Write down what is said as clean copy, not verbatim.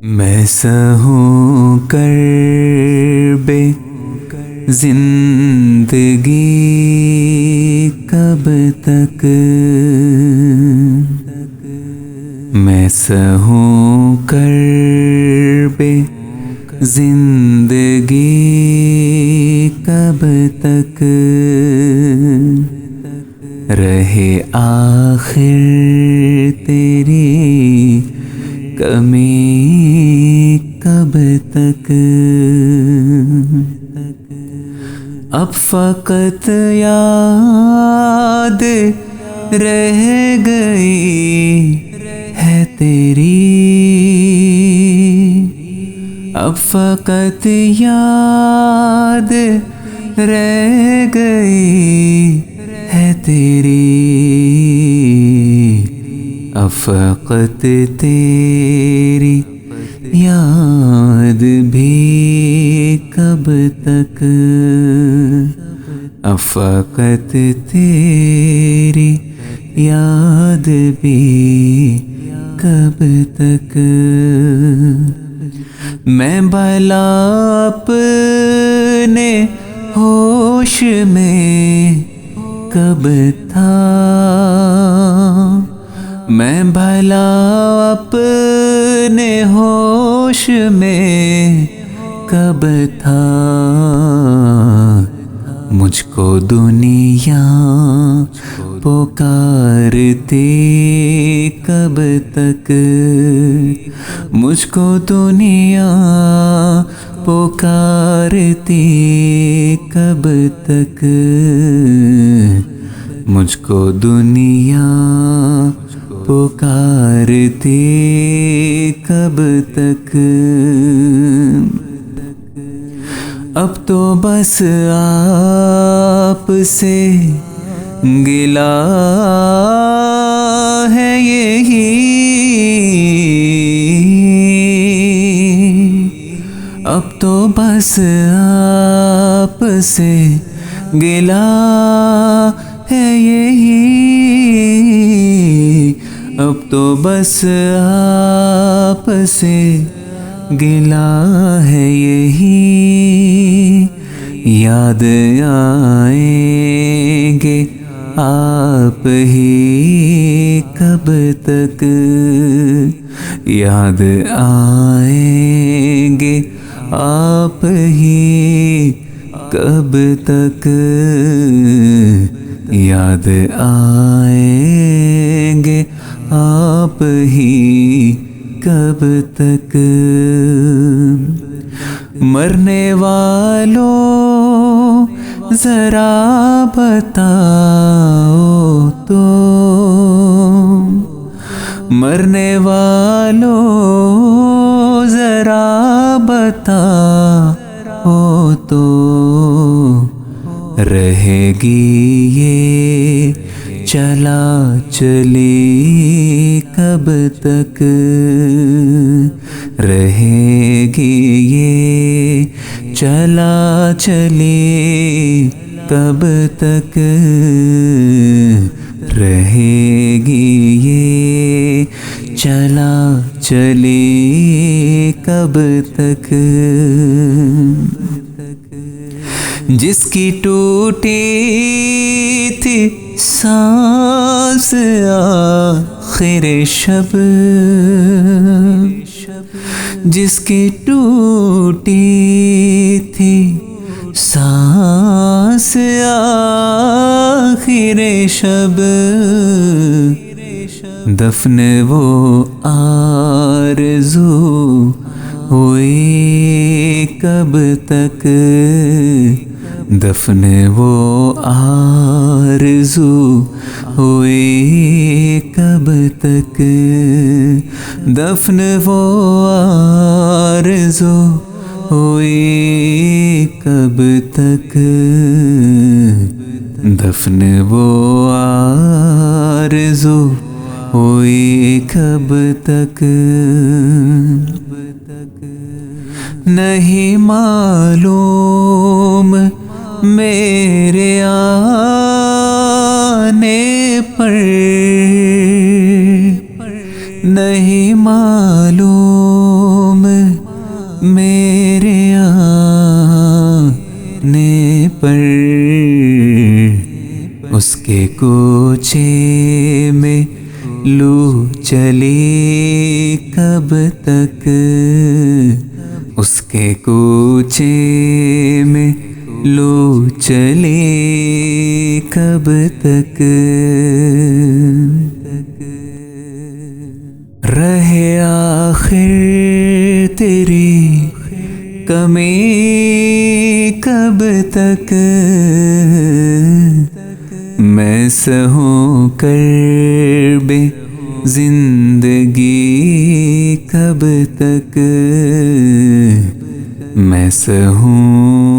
میں سہوں کرب زندگی کب تک، میں سہوں کرب زندگی کب تک، رہے آخر تیری کمی کب تک، اب فقط یاد رہ گئی ہے تیری، اب فقط یاد رہ گئی ہے تیری، اب فقط تیری یاد بھی کب تک، اب فقط تیری یاد بھی کب تک، میں بھلا اپنے ہوش میں کب تھا، میں بھلا اپنے ہوش میں کب تھا، مجھ کو دنیا پکارتی کب تک، مجھ کو دنیا پکارتی کب تک، مجھ کو دنیا پکارتی کب تک، اب تو بس آپ سے گلہ ہے یہی، اب تو بس آپ سے گلہ ہے یہی، اب تو بس آپ سے گلہ ہے یہی، یاد آئیں گے آپ ہی کب تک، یاد آئیں گے آپ ہی کب تک، یاد آئیں گے آپ ہی کب تک، مرنے والوں ذرا بتاؤ تو، مرنے والوں ذرا بتاؤ تو، رہے گی یہ چلا چلی کب تک، رہے گی یہ چلا چلی کب تک، رہے گی یہ چلا چلی کب تک، جس کی ٹوٹی تھی سانس آخر شب، جس کی ٹوٹی تھی سانس آخر شب، دفن وہ آرزو ہوئی کب تک، دفن وہ آرزو ہوئی کب تک، دفن وہ آرزو ہوئی کب تک، دفن وہ آرزو ہوئی کب تک، نہیں معلوم میرے آنے پر، نہیں معلوم میرے آنے پر اس کے کوچے میں لو چلی کب تک، اس کے کوچے میں لو چلی کب تک، رہے آخر تیری کمی کب تک، میں سہوں کرب زندگی کب تک، میں سہوں